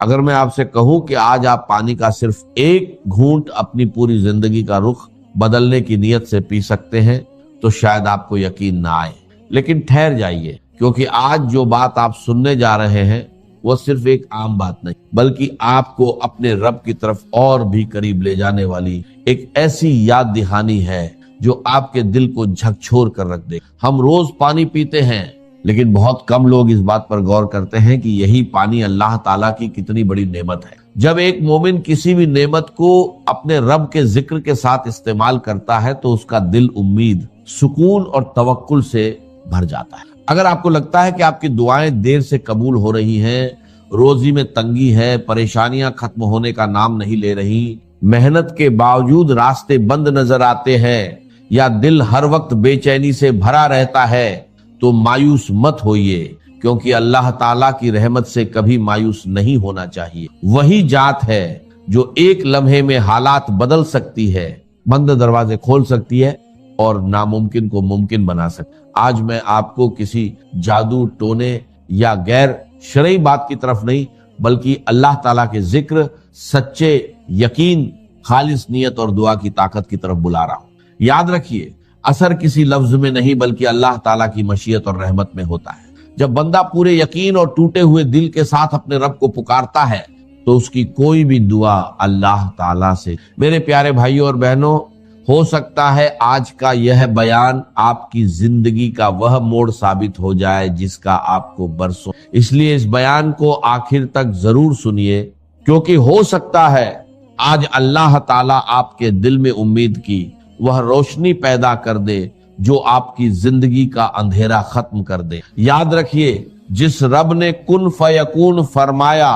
اگر میں آپ سے کہوں کہ آج آپ پانی کا صرف ایک گھونٹ اپنی پوری زندگی کا رخ بدلنے کی نیت سے پی سکتے ہیں تو شاید آپ کو یقین نہ آئے، لیکن ٹھہر جائیے، کیونکہ آج جو بات آپ سننے جا رہے ہیں وہ صرف ایک عام بات نہیں، بلکہ آپ کو اپنے رب کی طرف اور بھی قریب لے جانے والی ایک ایسی یاد دہانی ہے جو آپ کے دل کو جھکجھور کر رکھ دے۔ ہم روز پانی پیتے ہیں، لیکن بہت کم لوگ اس بات پر غور کرتے ہیں کہ یہی پانی اللہ تعالیٰ کی کتنی بڑی نعمت ہے۔ جب ایک مومن کسی بھی نعمت کو اپنے رب کے ذکر کے ساتھ استعمال کرتا ہے تو اس کا دل امید، سکون اور توکل سے بھر جاتا ہے۔ اگر آپ کو لگتا ہے کہ آپ کی دعائیں دیر سے قبول ہو رہی ہیں، روزی میں تنگی ہے، پریشانیاں ختم ہونے کا نام نہیں لے رہی، محنت کے باوجود راستے بند نظر آتے ہیں، یا دل ہر وقت بے چینی سے بھرا رہتا ہے، تو مایوس مت ہوئیے، کیونکہ اللہ تعالیٰ کی رحمت سے کبھی مایوس نہیں ہونا چاہیے۔ وہی ذات ہے جو ایک لمحے میں حالات بدل سکتی ہے، بند دروازے کھول سکتی ہے اور ناممکن کو ممکن بنا سکتی ہے۔ آج میں آپ کو کسی جادو ٹونے یا غیر شرعی بات کی طرف نہیں، بلکہ اللہ تعالیٰ کے ذکر، سچے یقین، خالص نیت اور دعا کی طاقت کی طرف بلا رہا ہوں۔ یاد رکھیے، اثر کسی لفظ میں نہیں بلکہ اللہ تعالیٰ کی مشیت اور رحمت میں ہوتا ہے۔ جب بندہ پورے یقین اور ٹوٹے ہوئے دل کے ساتھ اپنے رب کو پکارتا ہے تو اس کی کوئی بھی دعا اللہ تعالیٰ سے۔ میرے پیارے بھائیوں اور بہنوں، ہو سکتا ہے آج کا یہ بیان آپ کی زندگی کا وہ موڑ ثابت ہو جائے جس کا آپ کو برسوں، اس لیے اس بیان کو آخر تک ضرور سنیے، کیونکہ ہو سکتا ہے آج اللہ تعالیٰ آپ کے دل میں امید کی وہ روشنی پیدا کر دے جو آپ کی زندگی کا اندھیرا ختم کر دے۔ یاد رکھیے، جس رب نے کن فیکون فرمایا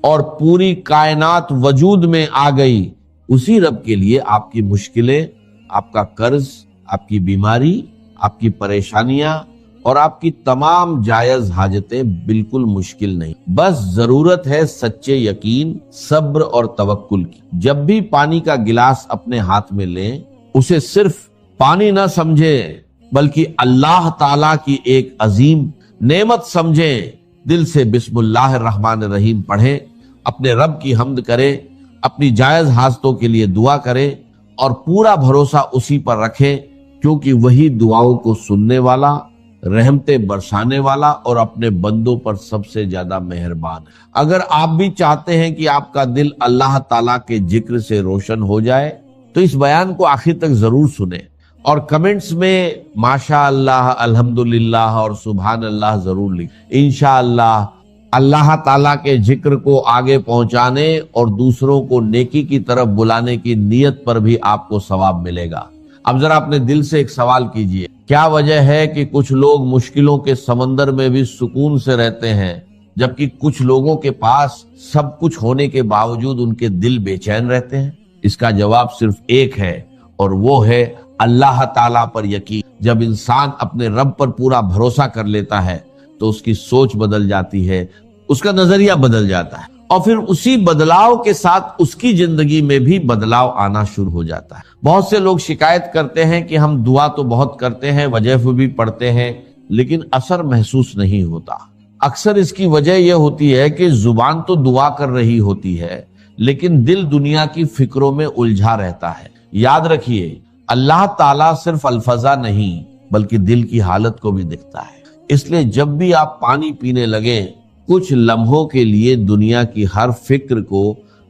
اور پوری کائنات وجود میں آ گئی، اسی رب کے لیے آپ کی مشکلیں، آپ کا قرض، آپ کی بیماری، آپ کی پریشانیاں اور آپ کی تمام جائز حاجتیں بالکل مشکل نہیں۔ بس ضرورت ہے سچے یقین، صبر اور توکل کی۔ جب بھی پانی کا گلاس اپنے ہاتھ میں لیں، اسے صرف پانی نہ سمجھیں بلکہ اللہ تعالیٰ کی ایک عظیم نعمت سمجھیں۔ دل سے بسم اللہ الرحمن الرحیم پڑھیں، اپنے رب کی حمد کریں، اپنی جائز حاجتوں کے لیے دعا کریں اور پورا بھروسہ اسی پر رکھیں، کیونکہ وہی دعاؤں کو سننے والا، رحمتیں برسانے والا اور اپنے بندوں پر سب سے زیادہ مہربان ہے۔ اگر آپ بھی چاہتے ہیں کہ آپ کا دل اللہ تعالیٰ کے ذکر سے روشن ہو جائے تو اس بیان کو آخر تک ضرور سنیں اور کمنٹس میں ماشاء اللہ، الحمدللہ اور سبحان اللہ ضرور لکھیں۔ انشاءاللہ اللہ تعالیٰ کے ذکر کو آگے پہنچانے اور دوسروں کو نیکی کی طرف بلانے کی نیت پر بھی آپ کو ثواب ملے گا۔ اب ذرا اپنے دل سے ایک سوال کیجئے، کیا وجہ ہے کہ کچھ لوگ مشکلوں کے سمندر میں بھی سکون سے رہتے ہیں، جبکہ کچھ لوگوں کے پاس سب کچھ ہونے کے باوجود ان کے دل بے چین رہتے ہیں؟ اس کا جواب صرف ایک ہے، اور وہ ہے اللہ تعالیٰ پر یقین۔ جب انسان اپنے رب پر پورا بھروسہ کر لیتا ہے تو اس کی سوچ بدل جاتی ہے، اس کا نظریہ بدل جاتا ہے، اور پھر اسی بدلاؤ کے ساتھ اس کی زندگی میں بھی بدلاؤ آنا شروع ہو جاتا ہے۔ بہت سے لوگ شکایت کرتے ہیں کہ ہم دعا تو بہت کرتے ہیں، وظیفے بھی پڑھتے ہیں، لیکن اثر محسوس نہیں ہوتا۔ اکثر اس کی وجہ یہ ہوتی ہے کہ زبان تو دعا کر رہی ہوتی ہے، لیکن دل دنیا کی فکروں میں الجھا رہتا ہے۔ یاد رکھیے، اللہ تعالیٰ صرف الفاظ نہیں بلکہ دل کی حالت کو بھی دیکھتا ہے۔ اس لیے جب بھی آپ پانی پینے لگیں، کچھ لمحوں کے لیے دنیا کی ہر فکر کو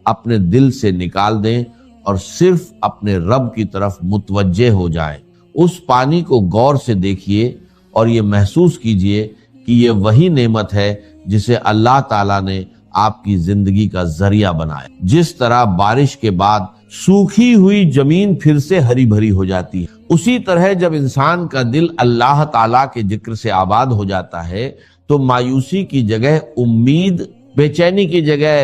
اپنے دل سے نکال دیں اور صرف اپنے رب کی طرف متوجہ ہو جائیں۔ اس پانی کو غور سے دیکھیے اور یہ محسوس کیجئے کہ یہ وہی نعمت ہے جسے اللہ تعالیٰ نے آپ کی زندگی کا ذریعہ بنایا۔ جس طرح بارش کے بعد سوکھی ہوئی زمین پھر سے ہری بھری ہو جاتی ہے، اسی طرح جب انسان کا دل اللہ تعالیٰ کے ذکر سے آباد ہو جاتا ہے تو مایوسی کی جگہ امید، بے چینی کی جگہ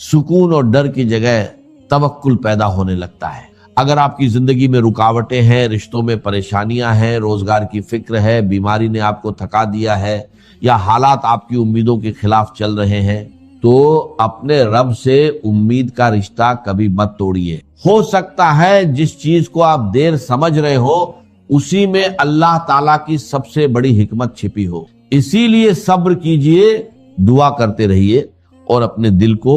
سکون اور ڈر کی جگہ توکل پیدا ہونے لگتا ہے۔ اگر آپ کی زندگی میں رکاوٹیں ہیں، رشتوں میں پریشانیاں ہیں، روزگار کی فکر ہے، بیماری نے آپ کو تھکا دیا ہے، یا حالات آپ کی امیدوں کے خلاف چل رہے ہیں، تو اپنے رب سے امید کا رشتہ کبھی مت توڑیے۔ ہو سکتا ہے جس چیز کو آپ دیر سمجھ رہے ہو اسی میں اللہ تعالیٰ کی سب سے بڑی حکمت چھپی ہو۔ اسی لیے صبر کیجئے، دعا کرتے رہیے اور اپنے دل کو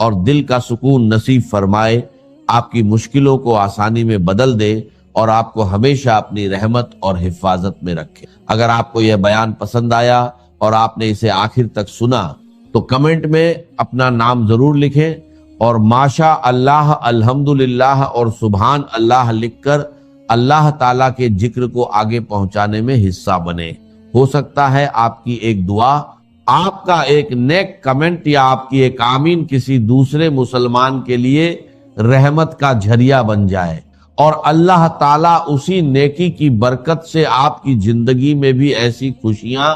اور دل کا سکون نصیب فرمائے، آپ کی مشکلوں کو آسانی میں بدل دے اور آپ کو ہمیشہ اپنی رحمت اور حفاظت میں رکھے۔ اگر آپ کو یہ بیان پسند آیا اور آپ نے اسے آخر تک سنا تو کمنٹ میں اپنا نام ضرور لکھیں اور ماشاء اللہ، الحمدللہ اور سبحان اللہ لکھ کر اللہ تعالیٰ کے ذکر کو آگے پہنچانے میں حصہ بنے۔ ہو سکتا ہے آپ کی ایک دعا، آپ کا ایک نیک کمنٹ یا آپ کی ایک آمین کسی دوسرے مسلمان کے لیے رحمت کا ذریعہ بن جائے، اور اللہ تعالیٰ اسی نیکی کی برکت سے آپ کی زندگی میں بھی ایسی خوشیاں،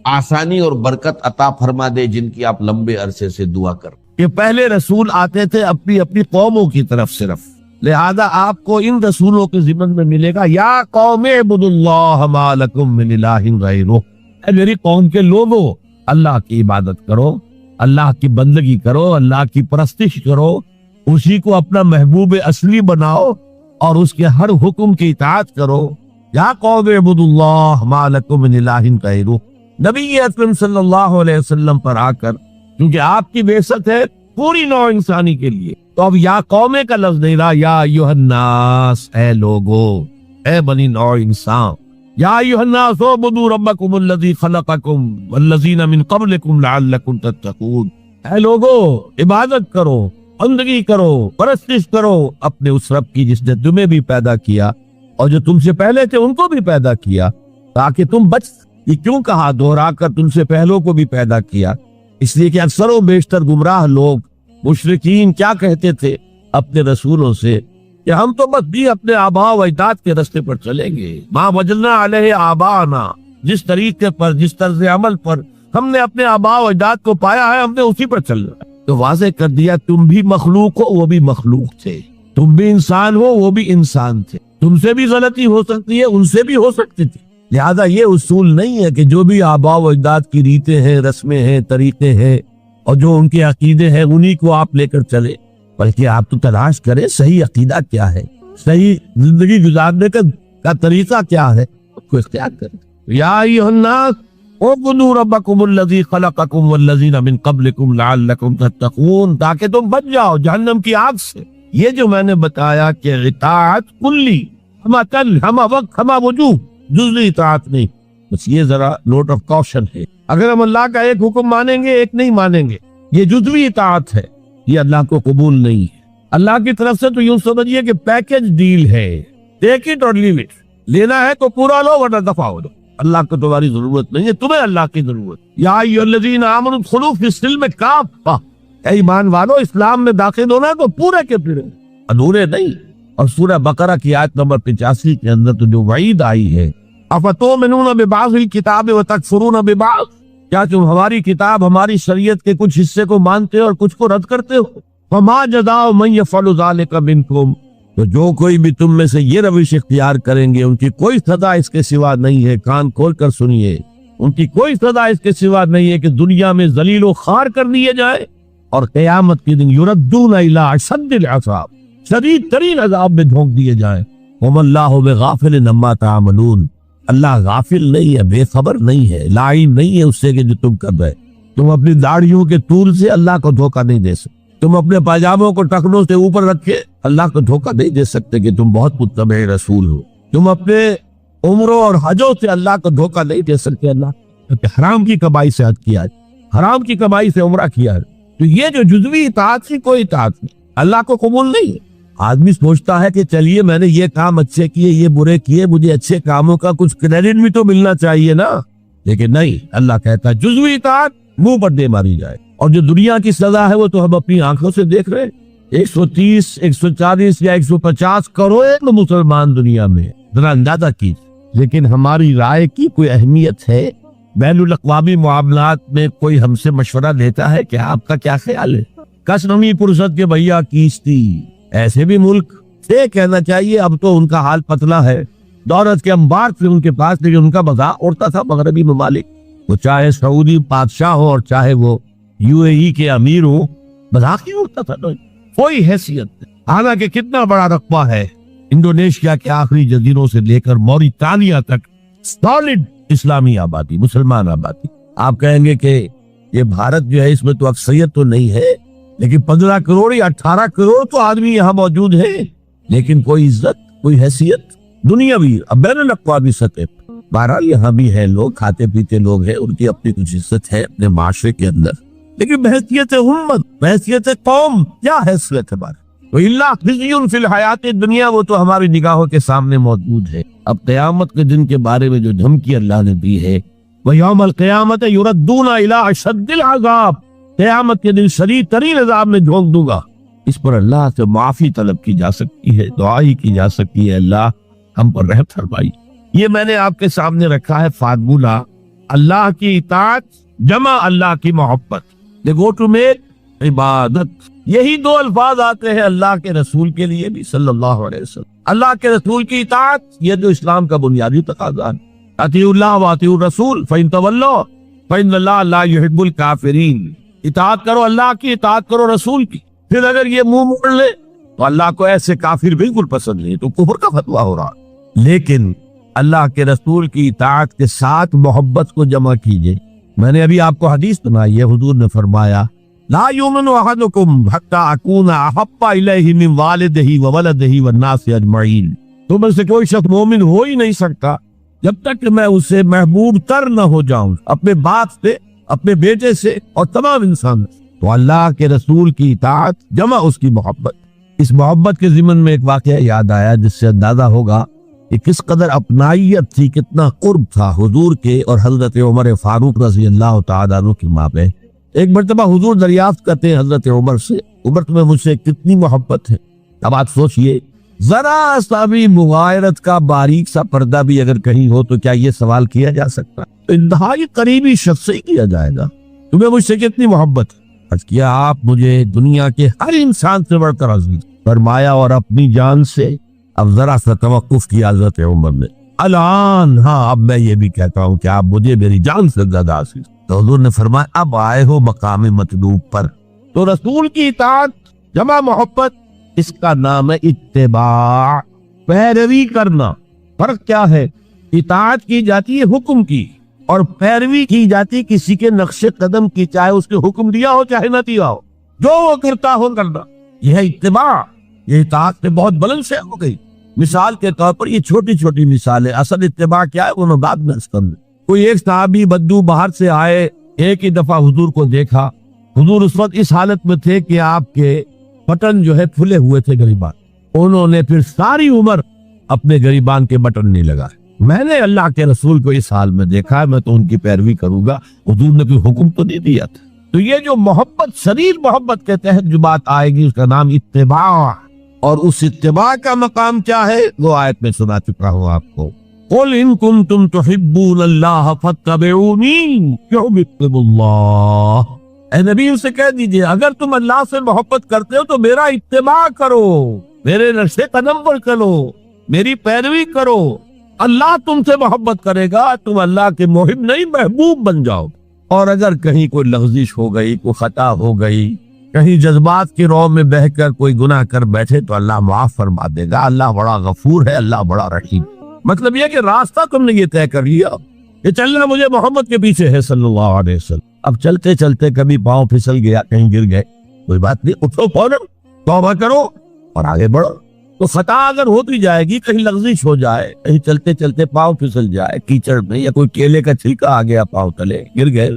آسانی اور برکت عطا فرما دے جن کی آپ لمبے عرصے سے دعا کر۔ کہ پہلے رسول آتے تھے اپنی قوموں کی طرف صرف، لہذا آپ کو ان رسولوں کے ضمن میں ملے گا یا قوم اعبدوا اللہ ما لکم من الہ غیرہ، اے میری قوم کے لوگوں اللہ کی عبادت کرو، اللہ کی بندگی کرو، اللہ کی پرستش کرو، اسی کو اپنا محبوب اصلی بناؤ اور اس کے ہر حکم کی اطاعت کرو۔ یا قوم اعبدوا اللہ ما لکم من الہ غیرہ، نبی اکرم صلی اللہ علیہ وسلم پر آ کر، کیونکہ آپ کی بعثت ہے پوری نوع انسانی کے لیے، تو اب یا قوم کا لفظ نہیں رہا، یا ایھا الناس، اے لوگو، اے بنی نوع انسان، یا ایھا الناس اعبدوا ربکم الذی خلقکم والذین من قبلکم لعلکم تتقون، اے لوگو عبادت کرو، بندگی کرو، پرستش کرو اپنے اس رب کی جس نے تمہیں بھی پیدا کیا اور جو تم سے پہلے تھے ان کو بھی پیدا کیا تاکہ تم بچ۔ یہ کیوں کہا دوہرا کر تم سے پہلوں کو بھی پیدا کیا؟ اس لیے کہ اکثر و بیشتر گمراہ لوگ مشرکین کیا کہتے تھے اپنے رسولوں سے کہ ہم تو بس بھی اپنے آباء و اجداد کے راستے پر چلیں گے، ما وجدنا علیہ آباءنا، جس طریقے پر، جس طرز عمل پر ہم نے اپنے آباء و اجداد کو پایا ہے ہم نے اسی پر چلنا ہے۔ تو واضح کر دیا تم بھی مخلوق ہو، وہ بھی مخلوق تھے، تم بھی انسان ہو، وہ بھی انسان تھے، تم سے بھی غلطی ہو سکتی ہے، ان سے بھی ہو سکتی تھی۔ لہذا یہ اصول نہیں ہے کہ جو بھی آباء و اجداد کی ریتیں ہیں، رسمیں ہیں، طریقے ہیں اور جو ان کے عقیدے ہیں انہی کو آپ لے کر چلے، بلکہ آپ تو تلاش کریں صحیح عقیدہ کیا ہے، صحیح زندگی گزارنے کا طریقہ کیا ہے، اس کو اختیار کریں۔ یا ایھا الناس اعبدوا ربکم الذی خلقکم والذین من قبلکم لعلکم تتقون، تاکہ تم بچ جاؤ جہنم کی آگ سے۔ یہ جو میں نے بتایا کہ اطاعت کلی، ہمہ کل، ہمہ وقت، ہمہ وجوہ، جزوی اطاعت نہیں، بس یہ ذرا نوٹ آف کاشن ہے۔ اگر ہم اللہ کا ایک حکم مانیں گے ایک نہیں مانیں گے، یہ جزوی اطاعت ہے، یہ اللہ کو قبول نہیں ہے۔ اللہ کی طرف سے تو یوں سمجھیے کہ پیکج ڈیل ہے، ٹیک اٹ اور لیو اٹ، لینا ہے تو پورا لو ورنہ دفع ہو دو۔ اللہ کو تمہاری ضرورت نہیں ہے، تمہیں اللہ کی ضرورت۔ یا ایھا الذین آمنوا ادخلوا فی السلم کافۃ، اے ایمان والو اسلام میں داخل ہونا ہے تو پورے کے پورے، ادھورے نہیں۔ اور سورہ بقرہ کی آیت نمبر 85 کے اندر تو جو وعید آئی ہے، افتؤمنون ببعض الکتاب وتکفرون ببعض، کیا تم ہماری کتاب، ہماری شریعت کے کچھ حصے کو مانتے ہو اور کچھ کو رد کرتے ہو؟ فما جزاء من یفعل ذلک منکم، تو جو کوئی بھی تم میں سے یہ روش اختیار کریں گے ان کی کوئی سزا اس کے سوا نہیں ہے، کان کھول کر سنیے، ان کی کوئی سزا اس کے سوا نہیں ہے کہ دنیا میں ذلیل و خوار کر دیے جائے اور قیامت کے دن یردون الی اشد العذاب، شدید ترین عذاب میں دھونک دیے جائیں۔ وما اللہ بغافل عما تعملون، اللہ غافل نہیں ہے، بے خبر نہیں ہے، لائن نہیں ہے اس سے کہ جو تم کر رہے۔ تم اپنی داڑھیوں کے طول سے اللہ کو دھوکہ نہیں دے سکتے، تم اپنے پاجاموں کو ٹخنوں سے اوپر رکھے اللہ کو دھوکہ نہیں دے سکتے کہ تم بہت متبع رسول ہو، تم اپنے عمروں اور حجوں سے اللہ کو دھوکہ نہیں دے سکتے۔ اللہ حرام کی کمائی سے حج کیا ہے، حرام کی کمائی سے عمرہ کیا ہے، تو یہ جو جزوی اطاعت کی کوئی اطاعت نہیں، اللہ کو قبول نہیں ہے۔ آدمی سوچتا ہے کہ چلیے میں نے یہ کام اچھے کیے، یہ برے کیے، مجھے اچھے کاموں کا کچھ کریڈٹ بھی تو ملنا چاہیے نا، لیکن نہیں، اللہ کہتا ہے جزوی اطاعت منہ پر دے ماری جائے۔ اور جو دنیا کی سزا ہے وہ تو ہم اپنی آنکھوں سے دیکھ رہے ہیں، 130، 140 یا 150 کروڑ مسلمان دنیا میں، ذرا اندازہ کیجیے۔ لیکن ہماری رائے کی کوئی اہمیت ہے؟ بین الاقوامی معاملات میں کوئی ہم سے مشورہ لیتا ہے کہ آپ کا کیا خیال ہے؟ کس نمی پرست کے بھیا کیستی، ایسے بھی ملک سے کہنا چاہیے اب تو ان کا حال پتلا ہے، دولت کے انبار تھے ان کے پاس، لیکن ان کا مذاق اڑتا تھا مغربی ممالک، وہ چاہے سعودی بادشاہ ہو اور چاہے وہ UAE کے امیر ہو، مذاق ہی اڑتا تھا، کوئی حیثیت نہیں۔ حالانکہ کتنا بڑا رقبہ ہے انڈونیشیا کے آخری جزیروں سے لے کر موریتانیہ تک، سالڈ اسلامی آبادی، مسلمان آبادی۔ آپ کہیں گے کہ یہ بھارت جو ہے اس میں تو اکثریت تو نہیں ہے، لیکن 15 کروڑ یا 18 کروڑ تو آدمی یہاں موجود ہے، لیکن کوئی عزت، کوئی حیثیت دنیاوی بین الاقوامی سطح پر۔ بہرحال یہاں بھی ہے لوگ، کھاتے پیتے لوگ ہیں، ان کی اپنی کچھ عزت ہے اپنے معاشرے کے اندر، لیکن بحیثیت امت، بحیثیت قوم کیا حیثیت ہے ہماری؟ وَإِلَّا خِزْيٌ فِي الْحَيَاةِ الدُّنْيَا، وہ تو ہماری نگاہوں کے سامنے موجود ہے۔ اب قیامت کے دن کے بارے میں جو دھمکی اللہ نے دی ہے، وَيَوْمَ الْقِيَامَةِ يُرَدُّونَ إِلَىٰ أَشَدِّ الْعَذَابِ، قیامت کے دن شدید ترین عذاب میں جھونک دوں گا۔ اس پر اللہ سے معافی طلب کی جا سکتی ہے، دعائی کی جا سکتی ہے، اللہ ہم پر رحم فرمائی۔ یہ میں نے آپ کے سامنے رکھا ہے فارمولہ، اللہ کی اطاعت جمع اللہ کی محبت، they go to make عبادت۔ یہی دو الفاظ آتے ہیں اللہ کے رسول کے لیے بھی صلی اللہ علیہ وسلم۔ اللہ کے رسول کی اطاعت، یہ جو اسلام کا بنیادی تقاضا ہے، اطیعوا اللہ واطیعوا الرسول فإن تولوا فإن اللہ لا يحب الکافرین، اطاعت کرو اللہ کی، اطاعت کرو رسول کی۔ پھر اگر یہ منہ موڑ لے تو اللہ کو ایسے کافر بالکل پسند نہیں، تو کفر کا فتویٰ ہو رہا۔ لیکن اللہ کے رسول کی اطاعت کے ساتھ محبت کو جمع کیجئے۔ میں نے ابھی آپ کو حدیث سنائی ہے، حضور نے فرمایا لا یؤمن احدکم حتی اکون احب الیہ من والدہ وولدہ والناس اجمعین، تم میں سے کوئی شخص مومن ہو ہی نہیں سکتا جب تک کہ میں اسے محبوب تر نہ ہو جاؤں، اپنے باپ سے، اپنے بیٹے سے اور تمام انسان سے۔ تو اللہ کے رسول کی اطاعت جمع اس کی محبت۔ اس محبت کے ضمن میں ایک واقعہ یاد آیا جس سے اندازہ ہوگا کہ کس قدر اپنائیت تھی، کتنا قرب تھا حضور کے اور حضرت عمر فاروق رضی اللہ تعالیٰ عنہ کی مابین۔ ایک مرتبہ حضور دریافت کرتے ہیں حضرت عمر سے، عمر تمہیں مجھ سے کتنی محبت ہے؟ اب آپ سوچئے، ذرا سا بھی مغایرت کا باریک سا پردہ بھی اگر کہیں ہو تو کیا یہ سوال کیا جا سکتا؟ تو انتہائی قریبی شخص سے ہی کیا جائے گا، تمہیں مجھ سے کتنی محبت ہے؟ عرض کیا آپ مجھے دنیا کے ہر انسان سے بڑھ کر عزیز، فرمایا اور اپنی جان سے۔ اب ذرا سا توقف کیا حضرت عمر نے، الان ہاں اب میں یہ بھی کہتا ہوں کہ آپ مجھے میری جان سے زیادہ عزیز۔ تو حضور نے فرمایا اب آئے ہو مقام مطلوب پر۔ تو رسول کی اطاعت جمع محبت، اس کا نام ہے اتباع، پیروی کرنا۔ فرق کیا ہے؟ اطاعت کی جاتی ہے حکم کی، اور پیروی کی جاتی کسی کے نقش قدم کی، چاہے اس کے حکم دیا ہو چاہے نہ دیا ہو، جو وہ کرتا ہو کرنا، یہ ہے اتباع۔ یہ اطاعت سے بہت بلند سے ہو گئی۔ مثال کے طور پر یہ چھوٹی چھوٹی مثالیں، اصل اتباع کیا ہے وہ میں بعد میں کروں۔ کوئی ایک صحابی بدو باہر سے آئے، ایک ہی دفعہ حضور کو دیکھا، حضور اس وقت اس حالت میں تھے کہ آپ کے بٹن جو ہے پھلے ہوئے تھے گریبان، انہوں نے پھر ساری عمر اپنے گریبان کے بٹن نہیں لگائے۔ میں نے اللہ کے رسول کو اس حال میں دیکھا ہے، میں تو ان کی پیروی کروں گا، حضور نے کوئی حکم تو نہیں دیا تھا۔ تو یہ جو محبت، شدید محبت کے تحت جو بات آئے گی اس کا نام اتباع، اور اس اتباع کا مقام کیا ہے وہ آیت میں سنا چکا ہوں آپ کو۔ قُلْ إِن كُنتُمْ تُحِبُّونَ اللَّهَ فَاتَّبِعُونِي يُحْبِبْكُمُ اللَّهُ، اے نبی اسے کہہ دیجئے اگر تم اللہ سے محبت کرتے ہو تو میرا اتباع کرو، میرے نقش قدم پر چلو، میری پیروی کرو، اللہ تم سے محبت کرے گا، تم اللہ کے محب نہیں محبوب بن جاؤ۔ اور اگر کہیں کوئی لغزش ہو گئی، کوئی خطا ہو گئی، کہیں جذبات کی رو میں بہہ کر کوئی گناہ کر بیٹھے تو اللہ معاف فرما دے گا، اللہ بڑا غفور ہے، اللہ بڑا رحیم۔ مطلب یہ کہ راستہ تم نے یہ طے کر لیا کہ چلنا مجھے محمد کے پیچھے ہے صلی اللہ علیہ وسلم۔ اب چلتے چلتے کبھی پاؤں پھسل گیا، کہیں گر گئے، کوئی بات نہیں، اٹھو فوراً توبہ کرو اور آگے بڑھو۔ تو خطا اگر ہوتی جائے گی، کہیں لغزش ہو جائے، کہیں چلتے چلتے پاؤں پھسل جائے کیچڑ میں، یا کوئی کیلے کا چھلکا آ گیا پاؤں تلے، گر گئے،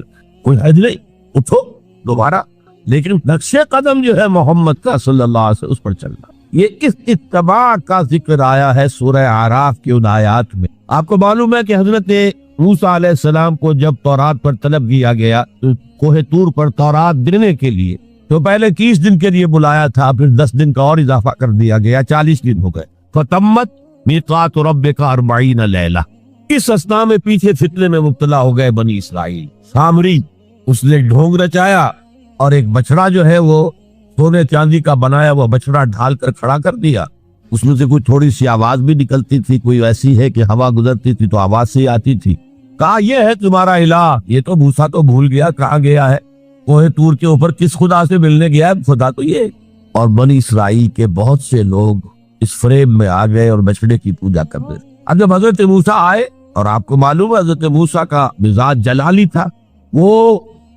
کوئی حرج نہیں، اٹھو دوبارہ، لیکن نقش قدم جو ہے محمد کا صلی اللہ علیہ وسلم اس پر چلنا۔ یہ اس اتباع کا ذکر آیا ہے سورہ اعراف کی ان آیات میں۔ آپ کو معلوم ہے کہ حضرت موسیٰ علیہ السلام کو جب تورات پر طلب کیا گیا تو کوہ طور پر تورات دینے کے لیے، تو پہلے 30 دن کے لیے بلایا تھا، پھر 10 دن کا اور اضافہ کر دیا گیا، 40 دن ہو گئے۔ فَتَمَّتْ مِيقَاتُ رَبِّكَ 40 لَيْلَةً۔ اس اسنا میں پیچھے فتنے میں مبتلا ہو گئے بنی اسرائیل۔ سامری اس نے ڈھونگ رچایا اور ایک بچڑا جو ہے وہ سونے چاندی کا بنایا وہ بچڑا ڈھال کر کھڑا کر دیا، اس میں سے کوئی تھوڑی سی آواز بھی نکلتی تھی، کوئی ایسی ہے کہ ہوا گزرتی تھی تو آواز سے آتی تھی۔ کہا یہ ہے تمہارا الہ۔ یہ تو موسیٰ تو بھول گیا کہاں گیا ہے، کوہ طور کے اوپر کس خدا سے ملنے گیا ہے، خدا تو یہ۔ اور بنی اسرائیل کے بہت سے لوگ اس فریب میں آ گئے اور بچڑے کی پوجا کرتے۔ اب جب حضرت موسیٰ آئے، اور آپ کو معلوم ہے حضرت موسیٰ کا مزاج جلالی تھا، وہ